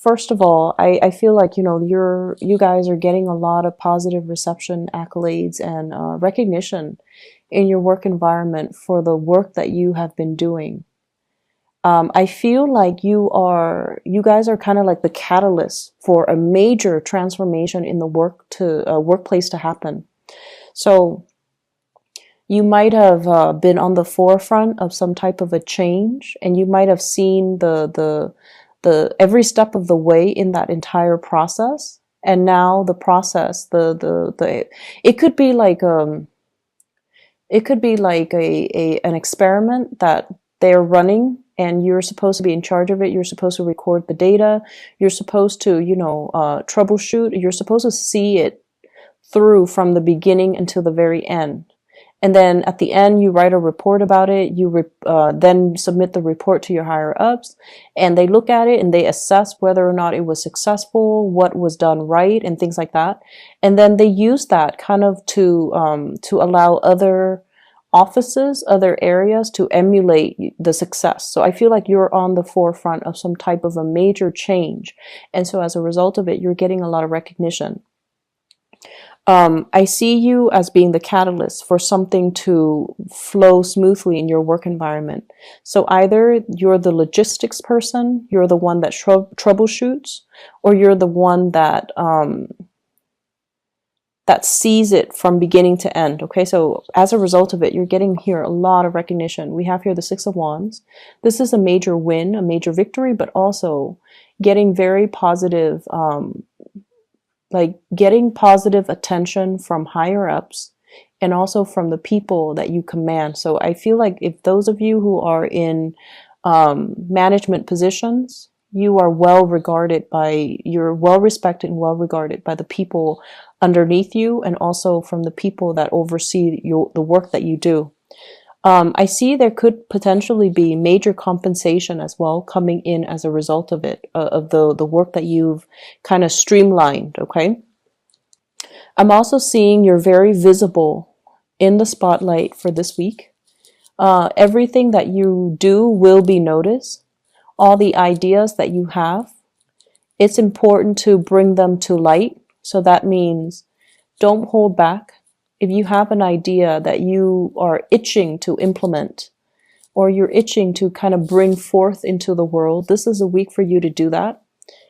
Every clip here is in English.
first of all, I feel like, you guys are getting a lot of positive reception, accolades, and recognition in your work environment for the work that you have been doing. I feel like you guys are kind of like the catalyst for a major transformation in the workplace to happen. So you might have been on the forefront of some type of a change, and you might have seen the every step of the way in that entire process. And now the process, it could be like an experiment that they're running, and you're supposed to be in charge of it. You're supposed to record the data. You're supposed to, troubleshoot. You're supposed to see it through from the beginning until the very end. And then at the end, you write a report about it. You then submit the report to your higher ups, and they look at it and they assess whether or not it was successful, what was done right, and things like that. And then they use that kind of to allow other offices, other areas to emulate the success. So I feel like you're on the forefront of some type of a major change. And so as a result of it, you're getting a lot of recognition. I see you as being the catalyst for something to flow smoothly in your work environment. So either you're the logistics person, you're the one that troubleshoots, or you're the one that sees it from beginning to end. Okay, so as a result of it, you're getting here a lot of recognition. We have here the Six of Wands. This is a major win, a major victory, but also getting very positive, getting positive attention from higher ups and also from the people that you command. So I feel like if those of you who are in management positions, you're well respected and well regarded by the people underneath you, and also from the people that oversee the work that you do. I see there could potentially be major compensation as well coming in as a result of it, of the work that you've kind of streamlined, okay? I'm also seeing you're very visible in the spotlight for this week. Everything that you do will be noticed. All the ideas that you have, it's important to bring them to light. So that means don't hold back. If you have an idea that you are itching to implement, or you're itching to kind of bring forth into the world, this is a week for you to do that.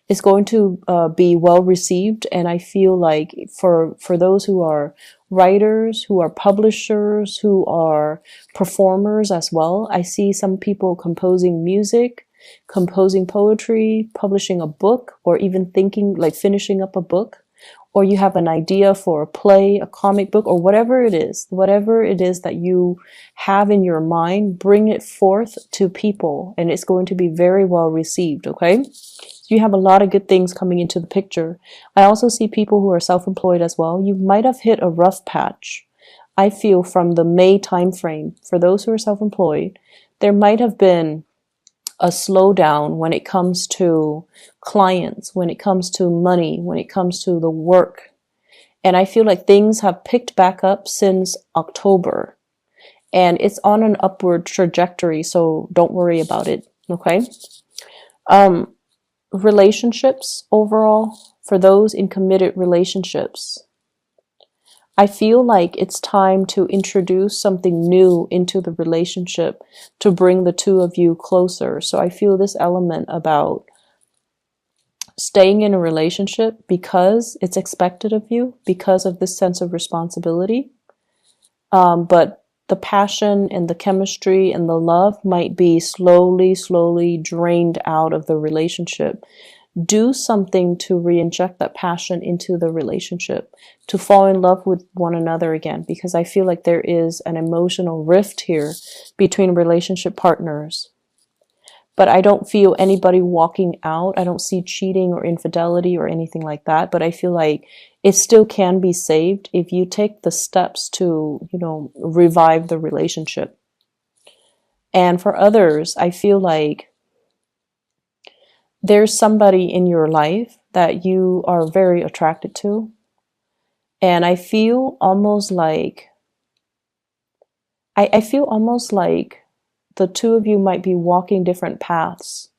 It's going to be well received. And I feel like for those who are writers, who are publishers, who are performers as well, I see some people composing music, composing poetry, publishing a book, or even thinking like finishing up a book. Or you have an idea for a play, a comic book, or whatever it is that you have in your mind, bring it forth to people, and it's going to be very well received, okay? So you have a lot of good things coming into the picture. I also see people who are self-employed as well. You might have hit a rough patch. I feel from the May timeframe, for those who are self-employed, there might have been a slowdown when it comes to clients, when it comes to money, when it comes to the work. And I feel like things have picked back up since October, and it's on an upward trajectory. So don't worry about it. Okay. Relationships overall, for those in committed relationships, I feel like it's time to introduce something new into the relationship to bring the two of you closer. So I feel this element about staying in a relationship because it's expected of you, because of this sense of responsibility. But the passion and the chemistry and the love might be slowly drained out of the relationship. Do something to re-inject that passion into the relationship, to fall in love with one another again, because I feel like there is an emotional rift here between relationship partners. But I don't feel anybody walking out. I don't see cheating or infidelity or anything like that. But I feel like it still can be saved if you take the steps to, revive the relationship. And for others, I feel like there's somebody in your life that you are very attracted to. And I feel almost like, I feel almost like the two of you might be walking different paths.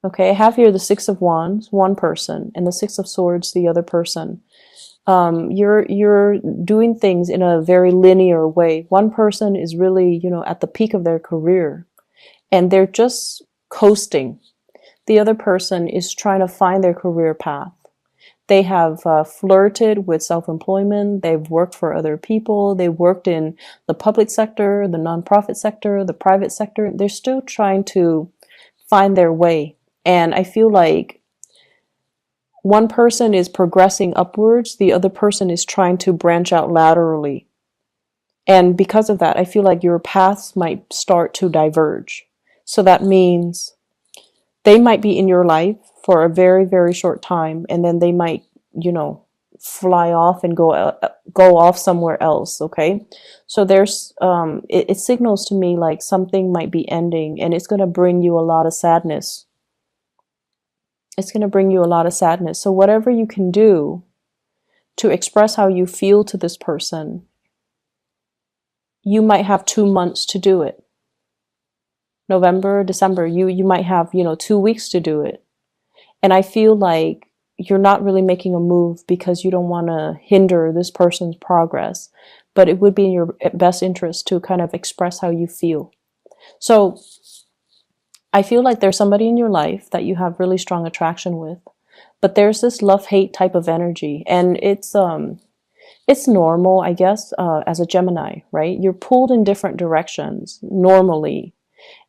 Okay, I have here the Six of Wands, one person, and the Six of Swords, the other person. You're doing things in a very linear way. One person is really, at the peak of their career, and they're just coasting. The other person is trying to find their career path. They have flirted with self-employment. They've worked for other people. They worked in the public sector, the nonprofit sector, the private sector. They're still trying to find their way. And I feel like one person is progressing upwards, the other person is trying to branch out laterally. And because of that, I feel like your paths might start to diverge. So that means they might be in your life for a very, very short time, and then they might, fly off and go off somewhere else. Okay, so there's it signals to me like something might be ending, and it's going to bring you a lot of sadness. It's going to bring you a lot of sadness. So whatever you can do to express how you feel to this person, you might have 2 months to do it. November, December, you might have, 2 weeks to do it. And I feel like you're not really making a move because you don't want to hinder this person's progress, but it would be in your best interest to kind of express how you feel. So I feel like there's somebody in your life that you have really strong attraction with, but there's this love-hate type of energy, and it's normal, I guess, as a Gemini, right? You're pulled in different directions normally.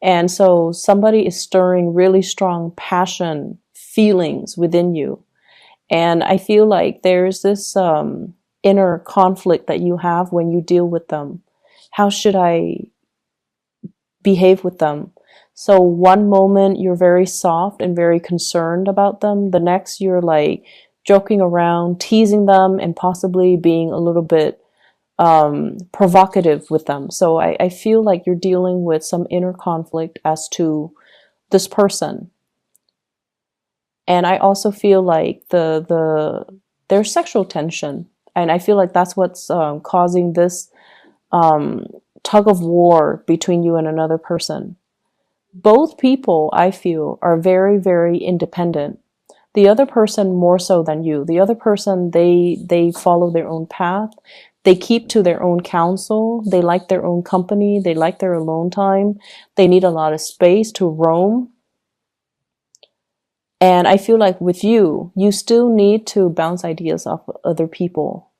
And so somebody is stirring really strong passion, feelings within you. And I feel like there's this inner conflict that you have when you deal with them. How should I behave with them? So one moment you're very soft and very concerned about them. The next you're like joking around, teasing them, and possibly being a little bit provocative with them. So I feel like you're dealing with some inner conflict as to this person. And I also feel like there's sexual tension. And I feel like that's what's causing this tug of war between you and another person. Both people, I feel, are very, very independent. The other person more so than you. The other person, they follow their own path. They keep to their own counsel. They like their own company. They like their alone time. They need a lot of space to roam. And I feel like with you, you still need to bounce ideas off other people.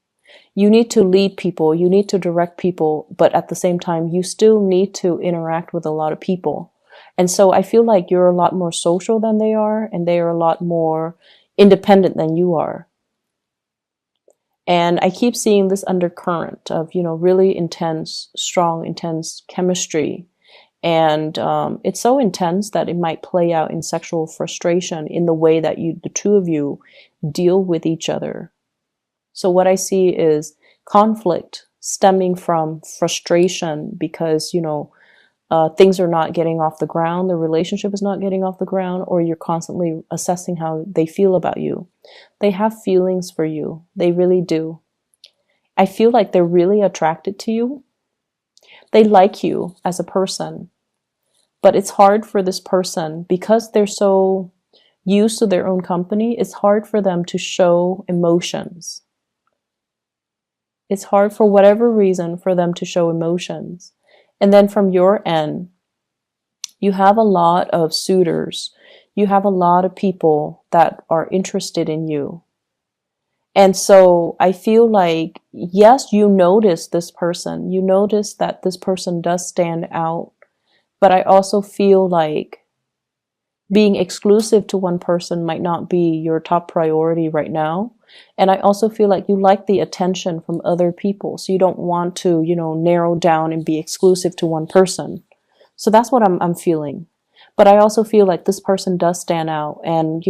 You need to lead people. You need to direct people. But at the same time, you still need to interact with a lot of people. And so I feel like you're a lot more social than they are, and they are a lot more independent than you are. And I keep seeing this undercurrent of, really intense, strong, intense chemistry. And it's so intense that it might play out in sexual frustration in the way that the two of you deal with each other. So what I see is conflict stemming from frustration because, things are not getting off the ground, the relationship is not getting off the ground, or you're constantly assessing how they feel about you. They have feelings for you. They really do. I feel like they're really attracted to you. They like you as a person. But it's hard for this person, because they're so used to their own company, it's hard for them to show emotions. It's hard for whatever reason for them to show emotions. And then from your end, you have a lot of suitors. You have a lot of people that are interested in you. And so I feel like, yes, you notice this person. You notice that this person does stand out. But I also feel like being exclusive to one person might not be your top priority right now. And I also feel like you like the attention from other people. So you don't want to, narrow down and be exclusive to one person. So that's what I'm feeling. But I also feel like this person does stand out. And,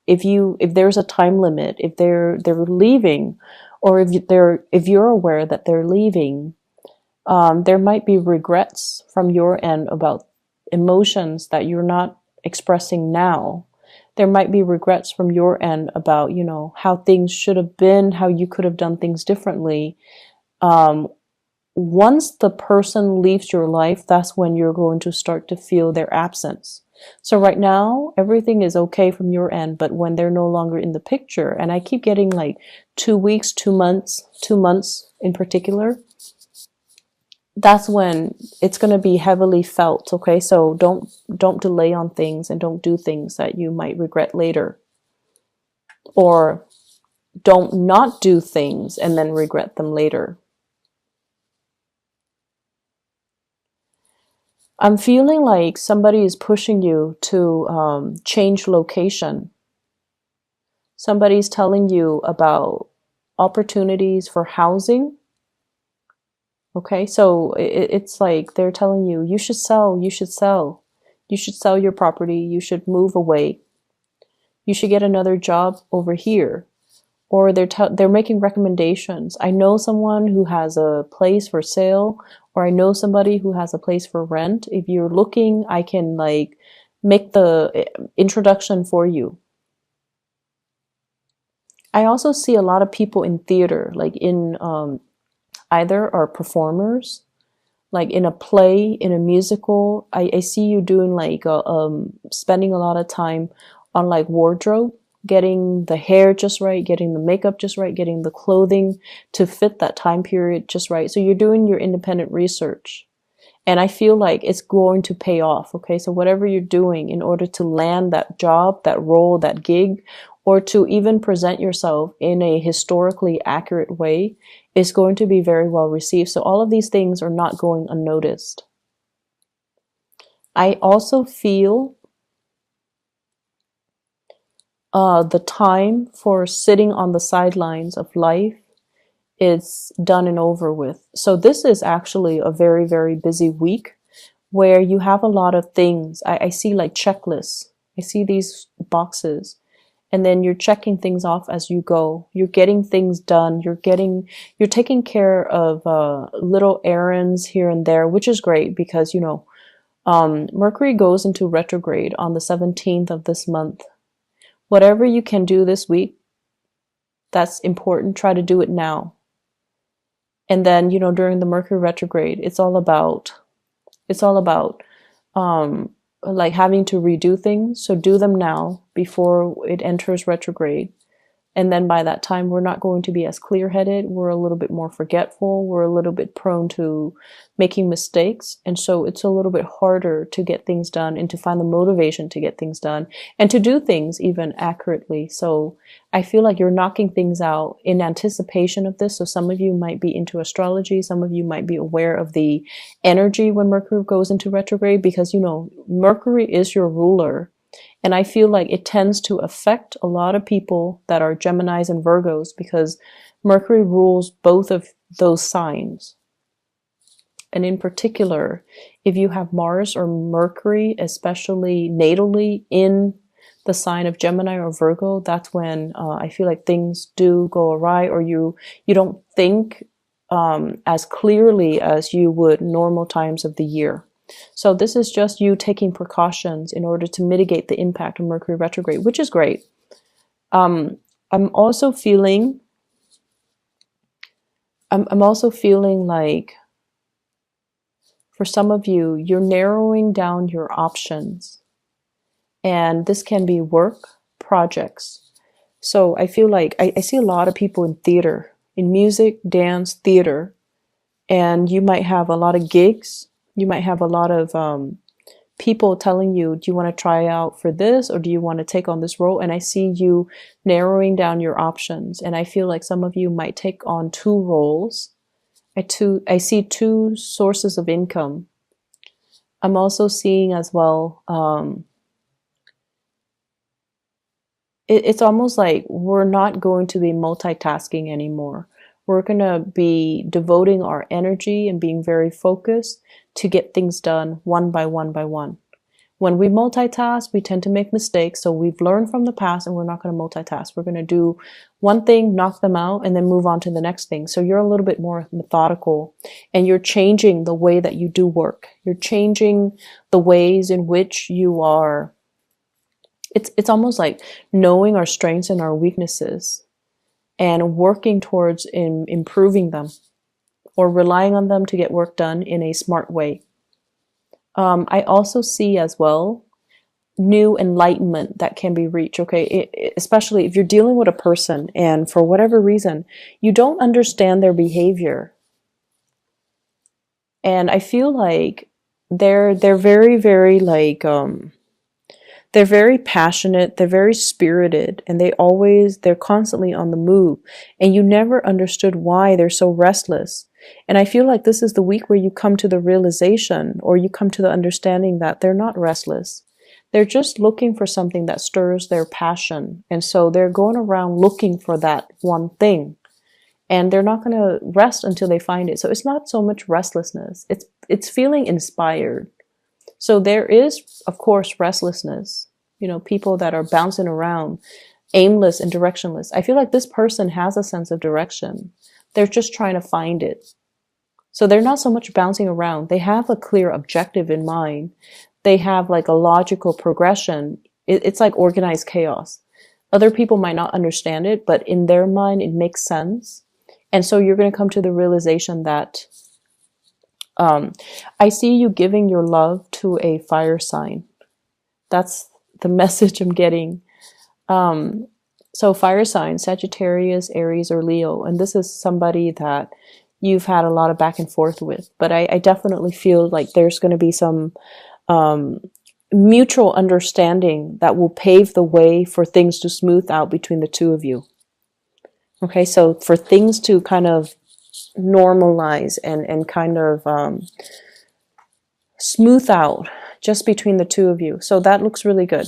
if there's a time limit, if they're leaving, or if you're aware that they're leaving, there might be regrets from your end about emotions that you're not expressing now. There might be regrets from your end about, how things should have been, how you could have done things differently. Once the person leaves your life, that's when you're going to start to feel their absence. So right now, everything is okay from your end, but when they're no longer in the picture, and I keep getting like 2 weeks, 2 months, 2 months in particular, that's when it's going to be heavily felt. Okay, so don't delay on things and don't do things that you might regret later, or don't not do things and then regret them later. I'm feeling like somebody is pushing you to change location. Somebody's telling you about opportunities for housing. Okay, so it's like they're telling you, you should sell, you should sell. You should sell your property, you should move away. You should get another job over here. Or they're making recommendations. I know someone who has a place for sale, or I know somebody who has a place for rent. If you're looking, I can like make the introduction for you. I also see a lot of people in theater, like in either are performers, like in a play, in a musical. I see you doing like spending a lot of time on like wardrobe, getting the hair just right, getting the makeup just right, getting the clothing to fit that time period just right. So you're doing your independent research. And I feel like it's going to pay off. Okay. So whatever you're doing in order to land that job, that role, that gig, or to even present yourself in a historically accurate way is going to be very well received. So all of these things are not going unnoticed. I also feel the time for sitting on the sidelines of life is done and over with. So this is actually a very, very busy week where you have a lot of things. I see like checklists. I see these boxes, and then you're checking things off as you go. You're getting things done. You're taking care of little errands here and there, which is great because, Mercury goes into retrograde on the 17th of this month. Whatever you can do this week, that's important. Try to do it now. And then, during the Mercury retrograde, it's all about like having to redo things. So do them now before it enters retrograde. And then by that time, we're not going to be as clear-headed. We're a little bit more forgetful. We're a little bit prone to making mistakes. And so it's a little bit harder to get things done and to find the motivation to get things done and to do things even accurately. So I feel like you're knocking things out in anticipation of this. So some of you might be into astrology. Some of you might be aware of the energy when Mercury goes into retrograde because, Mercury is your ruler. And I feel like it tends to affect a lot of people that are Geminis and Virgos because Mercury rules both of those signs. And in particular, if you have Mars or Mercury, especially natally in the sign of Gemini or Virgo, that's when I feel like things do go awry, or you don't think as clearly as you would normal times of the year. So this is just you taking precautions in order to mitigate the impact of Mercury retrograde, which is great. I'm also feeling like for some of you, you're narrowing down your options. And this can be work, projects. So I feel like I see a lot of people in theater, in music, dance, theater, and you might have a lot of gigs. You might have a lot of people telling you, do you want to try out for this or do you want to take on this role? And I see you narrowing down your options. And I feel like some of you might take on two roles. I see two sources of income. I'm also seeing as well, it's almost like we're not going to be multitasking anymore. We're going to be devoting our energy and being very focused to get things done one by one by one. When we multitask, we tend to make mistakes. So we've learned from the past and we're not going to multitask. We're going to do one thing, knock them out, and then move on to the next thing. So you're a little bit more methodical and you're changing the way that you do work. You're changing the ways in which you are. It's almost like knowing our strengths and our weaknesses and working towards improving them or relying on them to get work done in a smart way. I also see as well new enlightenment that can be reached. Okay, especially if you're dealing with a person and for whatever reason you don't understand their behavior, and I feel like they're very, very like they're very passionate, they're very spirited, and they're constantly on the move, and you never understood why they're so restless. And I feel like this is the week where you come to the realization, or you come to the understanding that they're not restless. They're just looking for something that stirs their passion. And so they're going around looking for that one thing. And they're not going to rest until they find it. So it's not so much restlessness. It's feeling inspired. So there is, of course, restlessness. You know, people that are bouncing around, aimless and directionless. I feel like this person has a sense of direction. They're just trying to find it. So they're not so much bouncing around. They have a clear objective in mind. They have like a logical progression. It's like organized chaos. Other people might not understand it, but in their mind, it makes sense. And so you're going to come to the realization that I see you giving your love to a fire sign. That's the message I'm getting. So fire signs, Sagittarius, Aries, or Leo. And this is somebody that you've had a lot of back and forth with. But I definitely feel like there's going to be some mutual understanding that will pave the way for things to smooth out between the two of you. Okay, so for things to kind of normalize and kind of smooth out just between the two of you. So that looks really good.